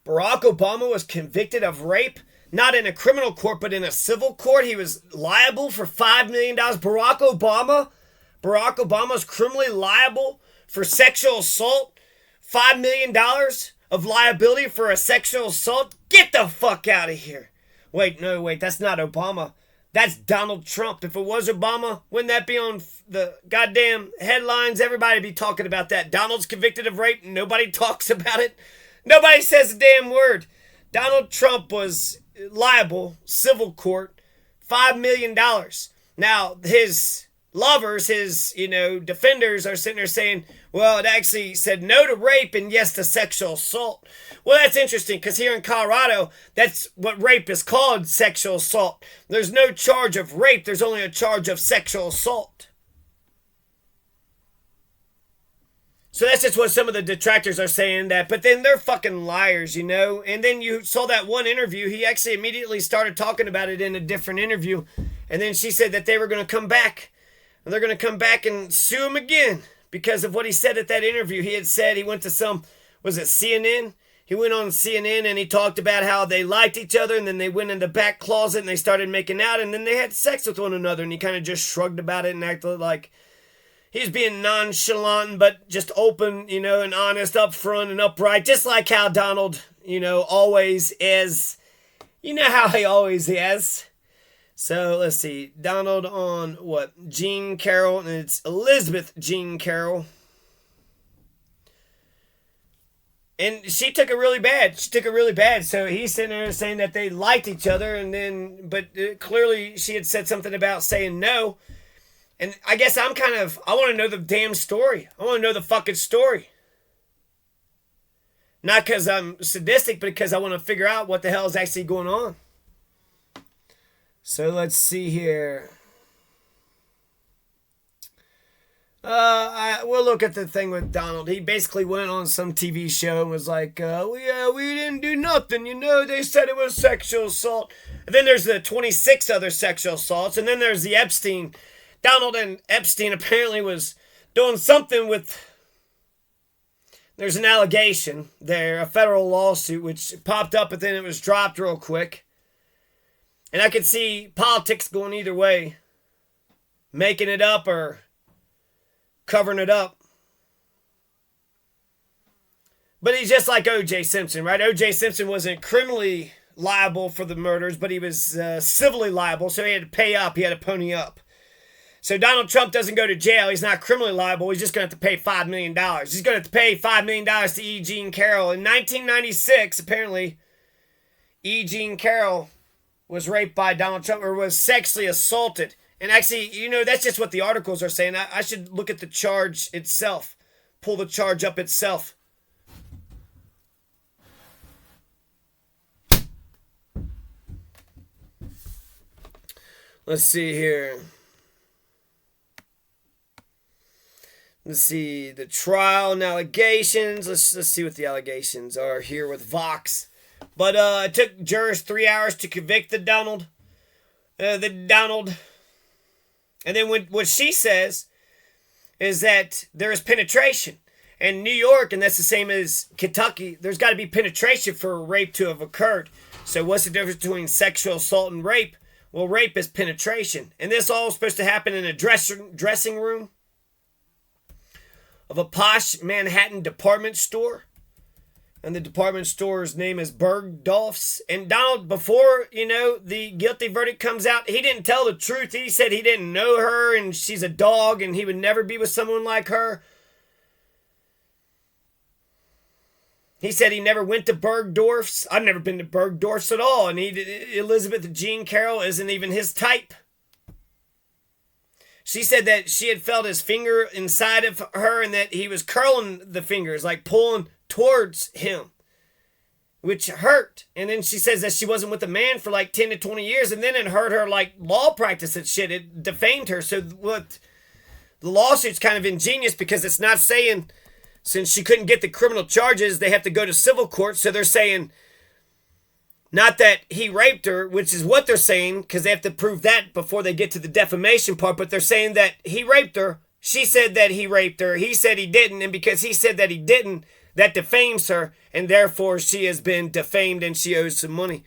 Barack Obama was convicted of rape, not in a criminal court, but in a civil court. He was liable for $5 million. Barack Obama's criminally liable for sexual assault. $5 million of liability for a sexual assault? Get the fuck out of here. Wait, that's not Obama. That's Donald Trump. If it was Obama, wouldn't that be on the goddamn headlines? Everybody be talking about that. Donald's convicted of rape. Nobody talks about it. Nobody says a damn word. Donald Trump was liable, civil court, $5 million. Now, his lovers, his, defenders are sitting there saying, well, it actually said no to rape and yes to sexual assault. Well, that's interesting because here in Colorado, that's what rape is called, sexual assault. There's no charge of rape. There's only a charge of sexual assault. So that's just what some of the detractors are saying that, but then they're fucking liars, And then you saw that one interview. He actually immediately started talking about it in a different interview. And then she said that they were going to come back. And they're going to come back and sue him again because of what he said at that interview. He had said he went to CNN? He went on CNN and he talked about how they liked each other and then they went in the back closet and they started making out and then they had sex with one another and he kind of just shrugged about it and acted like he's being nonchalant but just open, and honest, upfront and upright, just like how Donald, always is. You know how he always is. So let's see. Donald on what? Jean Carroll, and it's Elizabeth Jean Carroll. And she took it really bad. So he's sitting there saying that they liked each other, but clearly she had said something about saying no. And I guess I want to know the damn story. I want to know the fucking story. Not because I'm sadistic, but because I want to figure out what the hell is actually going on. So let's see here. We'll look at the thing with Donald. He basically went on some TV show and was like, we didn't do nothing, they said it was sexual assault. And then there's the 26 other sexual assaults, and then there's the Epstein. Donald and Epstein apparently was doing something with... There's an allegation there, a federal lawsuit, which popped up, but then it was dropped real quick. And I could see politics going either way. Making it up or covering it up. But he's just like O.J. Simpson, right? O.J. Simpson wasn't criminally liable for the murders, but he was civilly liable, so he had to pay up. He had to pony up. So Donald Trump doesn't go to jail. He's not criminally liable. He's just going to have to pay $5 million. He's going to have to pay $5 million to E. Jean Carroll. In 1996, apparently, E. Jean Carroll was raped by Donald Trump or was sexually assaulted. And actually, that's just what the articles are saying. I should look at the charge itself. Pull the charge up itself. Let's see here. Let's see the trial and allegations. Let's see what the allegations are here with Vox. But it took jurors 3 hours to convict the Donald. And then what she says is that there is penetration. In New York, and that's the same as Kentucky, there's got to be penetration for a rape to have occurred. So what's the difference between sexual assault and rape? Well, rape is penetration. And this all is supposed to happen in a dressing room of a posh Manhattan department store. And the department store's name is Bergdorf's. And Donald, before, the guilty verdict comes out, he didn't tell the truth. He said he didn't know her and she's a dog and he would never be with someone like her. He said he never went to Bergdorf's. I've never been to Bergdorf's at all. And Elizabeth Jean Carroll isn't even his type. She said that she had felt his finger inside of her and that he was curling the fingers, like pulling towards him, which hurt. And then she says that she wasn't with a man for like 10 to 20 years, and then it hurt her like law practice and shit. It defamed her. So what the lawsuit's kind of ingenious because it's not saying since she couldn't get the criminal charges, they have to go to civil court. So they're saying not that he raped her, which is what they're saying, because they have to prove that before they get to the defamation part, but they're saying that he raped her. She said that he raped her. He said he didn't, and because he said that he didn't, that defames her, and therefore she has been defamed and she owes some money.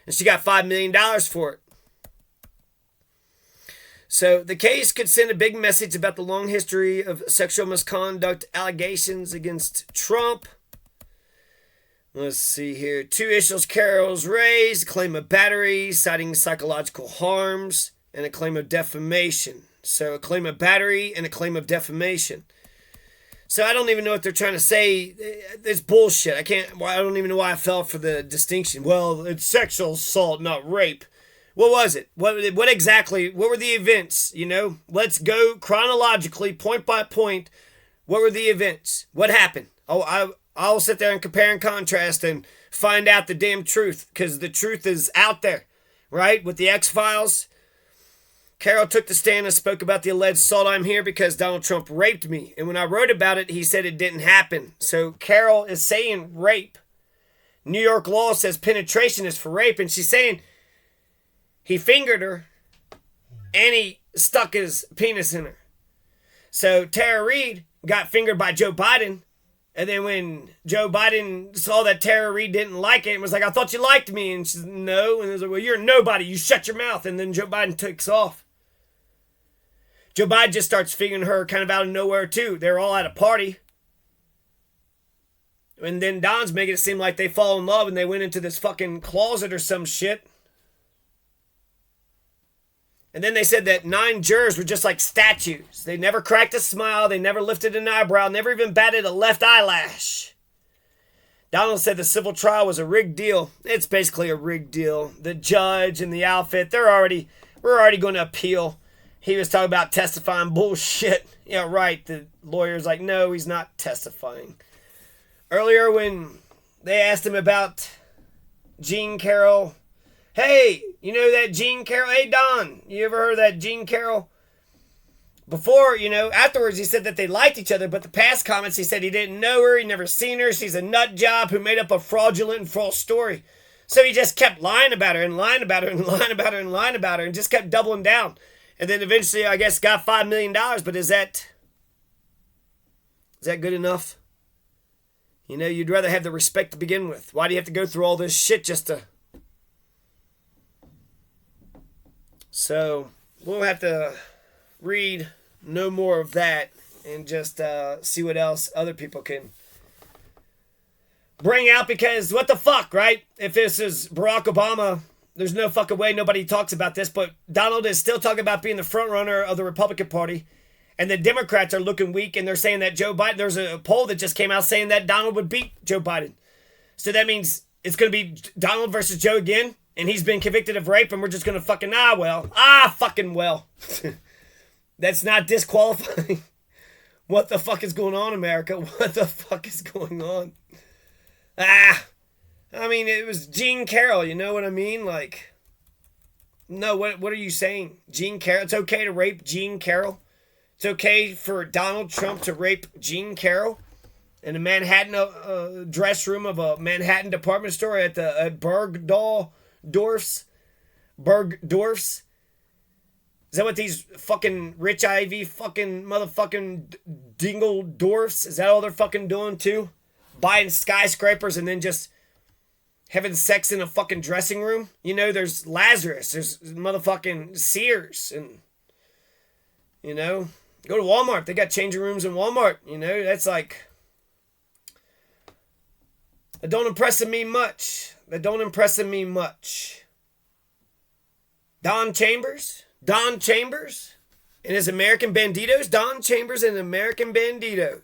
And she got $5 million for it. So the case could send a big message about the long history of sexual misconduct allegations against Trump. Let's see here. 2 issues Carroll's raised: a claim of battery, citing psychological harms, and a claim of defamation. So a claim of battery and a claim of defamation. So I don't even know what they're trying to say. It's bullshit. I don't even know why I fell for the distinction. Well, it's sexual assault, not rape. What was it? What exactly? What were the events? Let's go chronologically, point by point. What were the events? What happened? I'll sit there and compare and contrast and find out the damn truth, because the truth is out there, right? With the X-Files, Carroll took the stand and spoke about the alleged assault. I'm here because Donald Trump raped me. And when I wrote about it, he said it didn't happen. So Carroll is saying rape. New York law says penetration is for rape. And she's saying he fingered her and he stuck his penis in her. So Tara Reid got fingered by Joe Biden. And then when Joe Biden saw that Tara Reid didn't like it and was like, I thought you liked me. And she said, no. And it was like, well, you're nobody. You shut your mouth. And then Joe Biden takes off. Joe Biden just starts fingering her kind of out of nowhere, too. They're all at a party. And then Don's making it seem like they fall in love and they went into this fucking closet or some shit. And then they said that 9 jurors were just like statues. They never cracked a smile. They never lifted an eyebrow. Never even batted a left eyelash. Donald said the civil trial was a rigged deal. It's basically a rigged deal. The judge and the outfit, we're already going to appeal. He was talking about testifying bullshit. Yeah, right. The lawyer's like, no, he's not testifying. Earlier when they asked him about Jean Carroll, hey, you know that Jean Carroll? Hey, Don, you ever heard of that Jean Carroll? Before, afterwards he said that they liked each other, but the past comments he said he didn't know her, he never seen her, she's a nut job who made up a fraudulent and false story. So he just kept lying about her and lying about her and lying about her and lying about her and just kept doubling down. And then eventually, I guess, got $5 million, but is that good enough? You'd rather have the respect to begin with. Why do you have to go through all this shit just to... So, we'll have to read no more of that and just see what else other people can bring out, because what the fuck, right? If this is Barack Obama, there's no fucking way nobody talks about this, but Donald is still talking about being the front runner of the Republican Party, and the Democrats are looking weak, and they're saying that Joe Biden, there's a poll that just came out saying that Donald would beat Joe Biden. So that means it's going to be Donald versus Joe again, and he's been convicted of rape, and we're just going to fucking, fucking well. That's not disqualifying. What the fuck is going on, America? What the fuck is going on? It was Jean Carroll, you know what I mean? Like, no, what are you saying? Jean Carroll? It's okay to rape Jean Carroll? It's okay for Donald Trump to rape Jean Carroll in a Manhattan dress room of a Manhattan department store at Bergdorf's? Bergdorf's? Is that what these fucking rich Ivy fucking motherfucking dingle dwarfs, is that all they're fucking doing too? Buying skyscrapers and then just having sex in a fucking dressing room? There's Lazarus, there's motherfucking Sears, and, go to Walmart. They got changing rooms in Walmart, that's like, that don't impress me much. Don Chambers and his American Banditos. Don Chambers and American Banditos.